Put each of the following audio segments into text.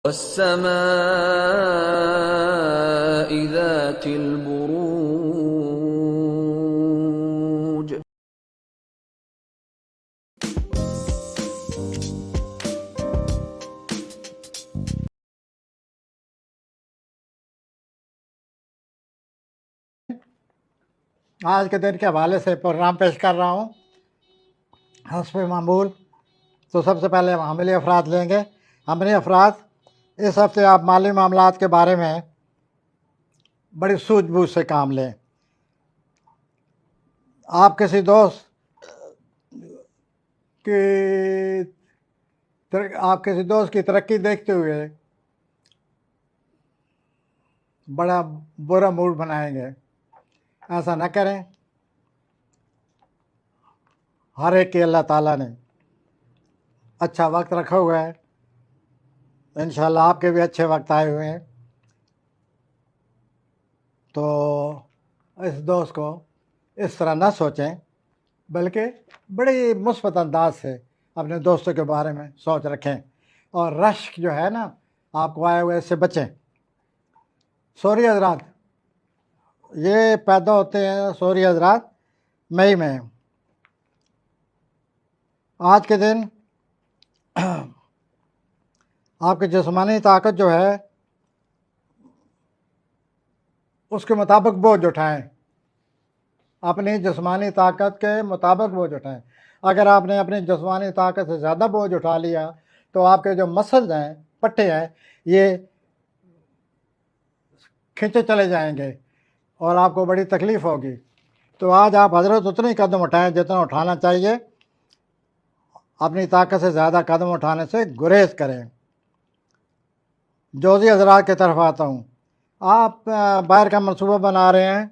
والسماء ذات البروج. آج کے دن کے حوالے سے پروگرام پیش کر رہا ہوں حسب معمول. تو سب سے پہلے ہم عملی افراد لیں گے. عملی افراد اس ہفتے آپ مالی معاملات کے بارے میں بڑی سوجھ بوجھ سے کام لیں. آپ کسی دوست کی ترقی دیکھتے ہوئے بڑا برا موڈ بنائیں گے. ایسا نہ کریں. ہر ایک کے اللہ تعالیٰ نے اچھا وقت رکھا ہوا ہے. انشاءاللہ آپ کے بھی اچھے وقت آئے ہوئے ہیں. تو اس دوست کو اس طرح نہ سوچیں، بلکہ بڑی مثبت انداز سے اپنے دوستوں کے بارے میں سوچ رکھیں. اور رشک جو ہے نا آپ کو آئے ہوئے اس سے بچیں. سوری حضرات یہ پیدا ہوتے ہیں سوری حضرات مئی میں. آج کے دن آپ کی جسمانی طاقت جو ہے اس کے مطابق بوجھ اٹھائیں. اپنی جسمانی طاقت کے مطابق بوجھ اٹھائیں. اگر آپ نے اپنی جسمانی طاقت سے زیادہ بوجھ اٹھا لیا تو آپ کے جو مسلز ہیں، پٹھے ہیں، یہ کھینچے چلے جائیں گے اور آپ کو بڑی تکلیف ہوگی. تو آج آپ حضرت اتنے قدم اٹھائیں جتنا اٹھانا چاہیے. اپنی طاقت سے زیادہ قدم اٹھانے سے گریز کریں. جوزی حضرات کی طرف آتا ہوں. آپ باہر کا منصوبہ بنا رہے ہیں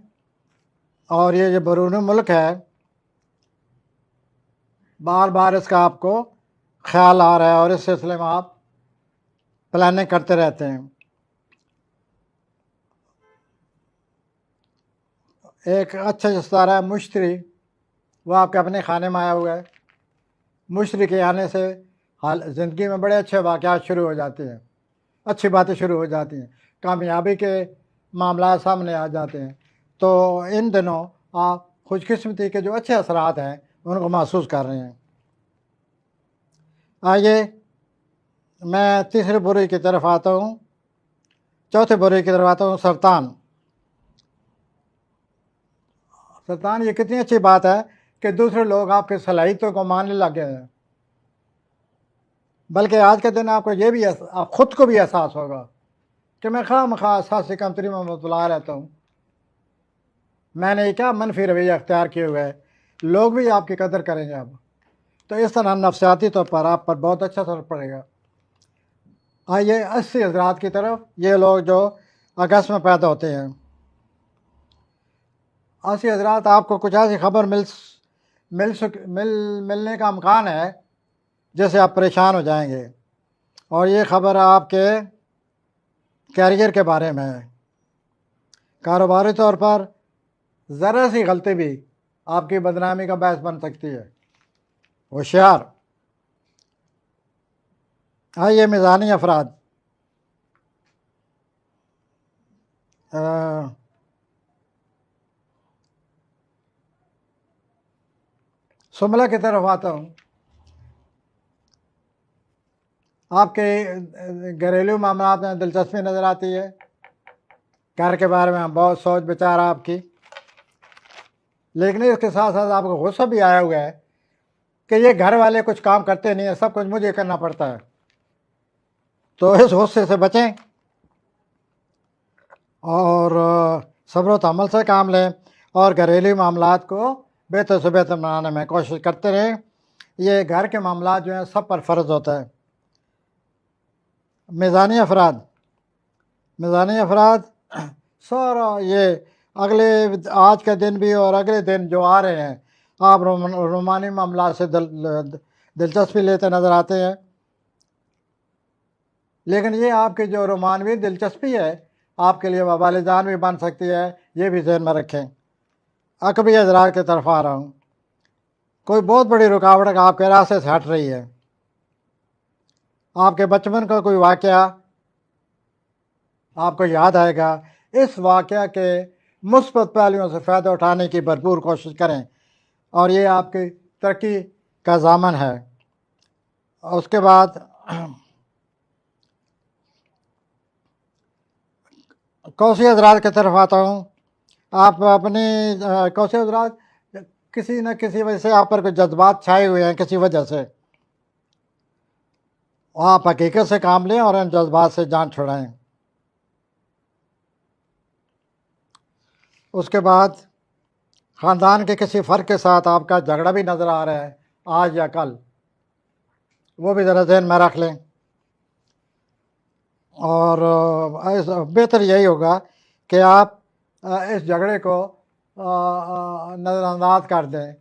اور یہ جو بیرونی ملک ہے بار بار اس کا آپ کو خیال آ رہا ہے اور اس سلسلے میں آپ پلاننگ کرتے رہتے ہیں. ایک اچھا ستارہ ہے مشتری، وہ آپ کے اپنے خانے میں آیا ہوا ہے. مشتری کے آنے سے زندگی میں بڑے اچھے واقعات شروع ہو جاتے ہیں، اچھی باتیں شروع ہو جاتی ہیں، کامیابی کے معاملات سامنے آ جاتے ہیں. تو ان دنوں آپ خوش قسمتی کے جو اچھے اثرات ہیں ان کو محسوس کر رہے ہیں. آئیے میں تیسرے برے کی طرف آتا ہوں. چوتھے برے کی طرف آتا ہوں. سرطان یہ کتنی اچھی بات ہے کہ دوسرے لوگ آپ کی صلاحیتوں کو ماننے لگے ہیں. بلکہ آج کے دن آپ کو یہ بھی آپ خود کو بھی احساس ہوگا کہ میں خواہ مخواہ احساس کمتری میں مبتلا رہتا ہوں. میں نے کیا منفی رویہ اختیار کیے ہوئے ہے. لوگ بھی آپ کی قدر کریں گے اب. تو اس طرح نفسیاتی طور پر آپ پر بہت اچھا اثر پڑے گا. آئیے 80 حضرات کی طرف. یہ لوگ جو اگست میں پیدا ہوتے ہیں. 80 حضرات آپ کو کچھ ایسی خبر ملنے کا امکان ہے جس سے آپ پریشان ہو جائیں گے. اور یہ خبر آپ کے کیریئر کے بارے میں ہے. کاروباری طور پر ذرا سی غلطی بھی آپ کی بدنامی کا باعث بن سکتی ہے. ہوشیار. آئیے میزانی افراد. سملہ کی طرف آتا ہوں. آپ کے گھریلو معاملات میں دلچسپی نظر آتی ہے. گھر کے بارے میں بہت سوچ بچار آپ کی. لیکن اس کے ساتھ ساتھ آپ کو غصہ بھی آیا ہوا ہے کہ یہ گھر والے کچھ کام کرتے نہیں ہیں، سب کچھ مجھے کرنا پڑتا ہے. تو اس غصے سے بچیں اور صبر و تحمل سے کام لیں اور گھریلو معاملات کو بہتر سے بہتر بنانے میں کوشش کرتے رہیں. یہ گھر کے معاملات جو ہیں سب پر فرض ہوتا ہے. میزانی افراد سارا یہ آج کے دن بھی اور اگلے دن جو آ رہے ہیں آپ رومانی معاملات سے دلچسپی لیتے نظر آتے ہیں. لیکن یہ آپ کی جو رومانوی دلچسپی ہے آپ کے لیے وبال جان بھی بن سکتی ہے. یہ بھی ذہن میں رکھیں. عقبی حضرات کی طرف آ رہا ہوں. کوئی بہت بڑی رکاوٹ آپ کے راستے سے ہٹ رہی ہے. آپ کے بچپن کا کوئی واقعہ آپ کو یاد آئے گا، اس واقعہ کے مثبت پہلوؤں سے فائدہ اٹھانے کی بھرپور کوشش کریں، اور یہ آپ کی ترقی کا ضامن ہے۔ اس کے بعد کوسی حضرات کی طرف آتا ہوں۔ آپ اپنی کوسی حضرات کسی نہ کسی وجہ سے آپ پر کوئی جذبات چھائے ہوئے ہیں، کسی وجہ سے آپ حقیقت سے کام لیں اور ان جذبات سے جان چھڑائیں۔ اس کے بعد خاندان کے کسی فرد کے ساتھ آپ کا جھگڑا بھی نظر آ رہا ہے آج یا کل، وہ بھی ذرا ذہن میں رکھ لیں، اور بہتر یہی ہوگا کہ آپ اس جھگڑے کو نظر انداز کر دیں۔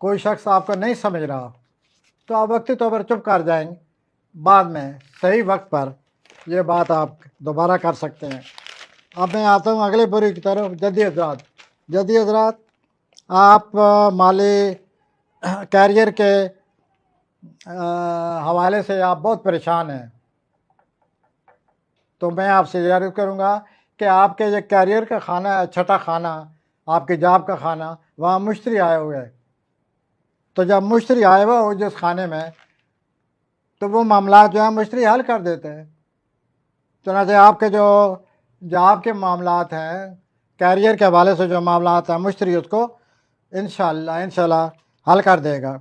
کوئی شخص آپ کو نہیں سمجھ رہا تو آپ وقتی طور پر چپ کر جائیں، بعد میں صحیح وقت پر یہ بات آپ دوبارہ کر سکتے ہیں۔ اب میں آتا ہوں اگلے بری کی طرف، جدی حضرات۔ جدی حضرات، آپ مالی کیریئر کے حوالے سے آپ بہت پریشان ہیں، تو میں آپ سے یہ عرض کروں گا کہ آپ کے یہ کیریئر کا خانہ ہے، چھٹا خانہ، آپ کے جاب کا خانہ، وہاں مشتری آئے ہوئے ہیں۔ تو جب مشتری آئے ہوئے ہو جس خانے میں، تو وہ معاملات جو ہیں مشتری حل کر دیتے ہیں۔ چنانچہ آپ کے جو جاب کے معاملات ہیں، کیریئر کے حوالے سے جو معاملات ہیں، مشتری اس کو انشاءاللہ حل کر دے گا۔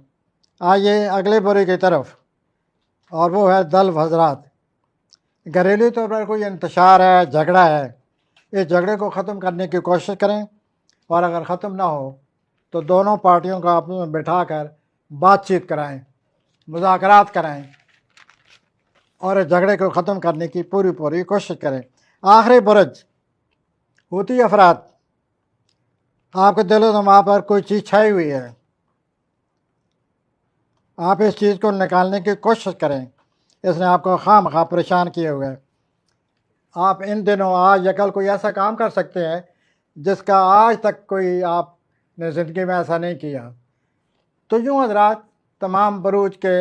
آئیے اگلے بری کی طرف، اور وہ ہے دلو حضرات۔ گھریلو طور پر کوئی انتشار ہے، جھگڑا ہے، اس جھگڑے کو ختم کرنے کی کوشش کریں، اور اگر ختم نہ ہو تو دونوں پارٹیوں کو آپس میں بٹھا کر بات چیت کرائیں، مذاکرات کرائیں، اور اس جھگڑے کو ختم کرنے کی پوری کوشش کریں۔ آخری برج، حوثی افراد، آپ کے دل و دماغ پر کوئی چیز چھائی ہوئی ہے، آپ اس چیز کو نکالنے کی کوشش کریں، اس نے آپ کو خواہ مخواہ پریشان کیے ہوئے ہیں۔ آپ ان دنوں آج یا کل کوئی ایسا کام کر سکتے ہیں جس کا آج تک کوئی آپ نے زندگی میں ایسا نہیں کیا۔ تو یوں حضرات، تمام بروج کے